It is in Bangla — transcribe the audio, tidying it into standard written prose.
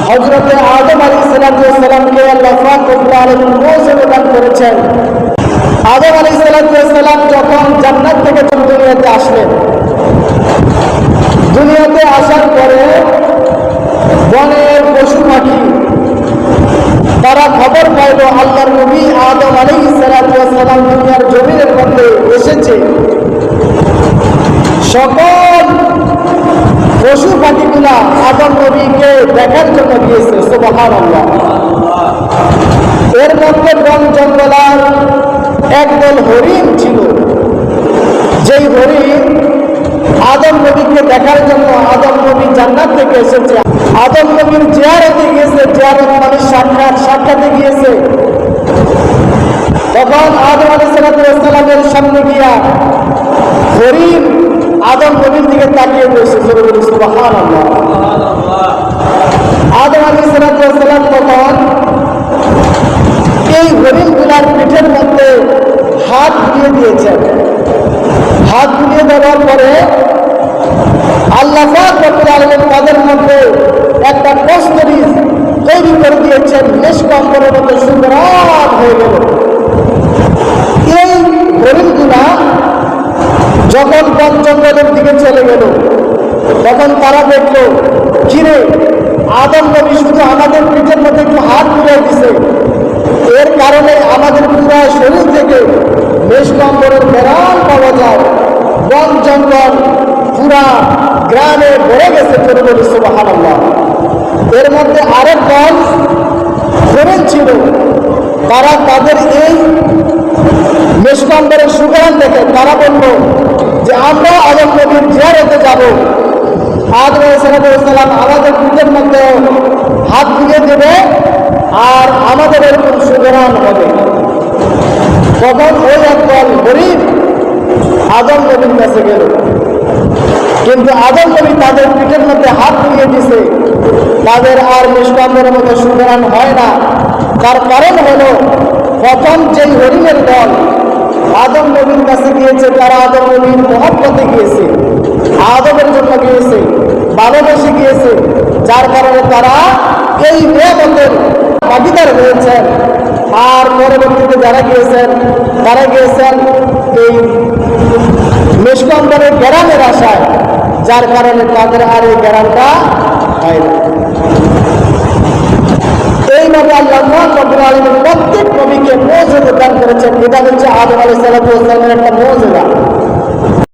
হযরতে আদম আলাইহিস সালামকে আল্লাহ পাক রব্বুল আলামিন মর্যাদা দান করেছেন। আদম আলাইহিস সালাম যখন জান্নাত থেকে দুনিয়াতে আসলেন, দুনিয়াতে আসার পরে বনের পশু পাখি তারা খবর পাইল আল্লাহর নবী আদম আলাইহিস সালাম দুনিয়ার জমিনের মধ্যে এসেছে। সকল পশু পাখিগুলা আদম নবীকে দেখার জন্য গিয়েছে। সুবহানাল্লাহ। এর মধ্যে বন জঙ্গলার একদল হরিণ ছিল, যেই হরিণ আদম নবীকে দেখার জন্য আদম নবী জান্নাত থেকে এসেছে, আদম নবীর জিয়ারতে গিয়েছে, জিয়ারত মানে সাক্ষাতে গিয়েছে। তখন আদম আলাইহিস সালামের সামনে গিয়া হরিণ আদম নবীর দিকে তাকিয়ে রয়েছে। সুবহানাল্লাহ। আদম আলাইহিস সালাম তখন এই হরিণগুলার পিঠের মধ্যে হাত বুলিয়ে দিয়েছেন। হাত বুলিয়ে দেওয়ার পরে আল্লাহ পাক রব্বুল আলামিন তাদের মধ্যে একটা কস্তরি তৈরি করে দিয়েছেন, নিষ্কম্পনের মতো সুন্দর হয়ে গেল। এই হরিণগুলা যখন বন জঙ্গলের দিকে চলে গেল, তখন তারা দেখলো ঘিরে আদম নবী শুধু আমাদের পিঠের মধ্যে একটু হাত বুলিয়ে দিছে, এর কারণে আমাদের পুরো শরীর থেকে নিষ্কম্পনের বেরাম পাওয়া যায়। বন জঙ্গল পুরা গ্রামে ভরে গেছে। সুবহানাল্লাহ। এর মধ্যে আরেক দল হরিণ ছিল, তারা তাদের এই নিষ্কম্পনের সুগন্ধ দেখে তারা বলল যে আমরা আদম নবীর জিয়ারতে যাব। আদম আলাইহিস সালাম আমাদের পিঠের মধ্যে হাত বুলিয়ে দেবে আর আমাদের এরকম সুগরান হবে। তখন ওই একদল হরিণ আদম নবীর কাছে গেল, কিন্তু আদম নবী তাদের পিঠের মধ্যে হাত বুলিয়ে দিছে, তাদের আর নিষ্কম্পনের মধ্যে সুগরান হয় না। তার কারণ হলো প্রথম যেই হরিণের দল আদম নবীর কাছে গিয়েছে, তারা আদম নবীর মহব্বতে গিয়েছে, আদমের জন্য গিয়েছে, ভালোবেসে গিয়েছে, যার কারণে তারা এই নিয়ামতের ভাগীদার হয়েছেন। আর পরবর্তীতে যারা গিয়েছেন তারা গিয়েছেন এই নিষ্কম্পনের গ্রামের আশায়, যার কারণে তাদের আর এই গ্রামটা হয় না। এইভাবে আল্লাহ রব্বুল আলামিন প্রত্যেক নবীকে মর্যাদা দান করেছেন। এটা হচ্ছে আদম আলাইহিস সালামের একটা মর্যাদা।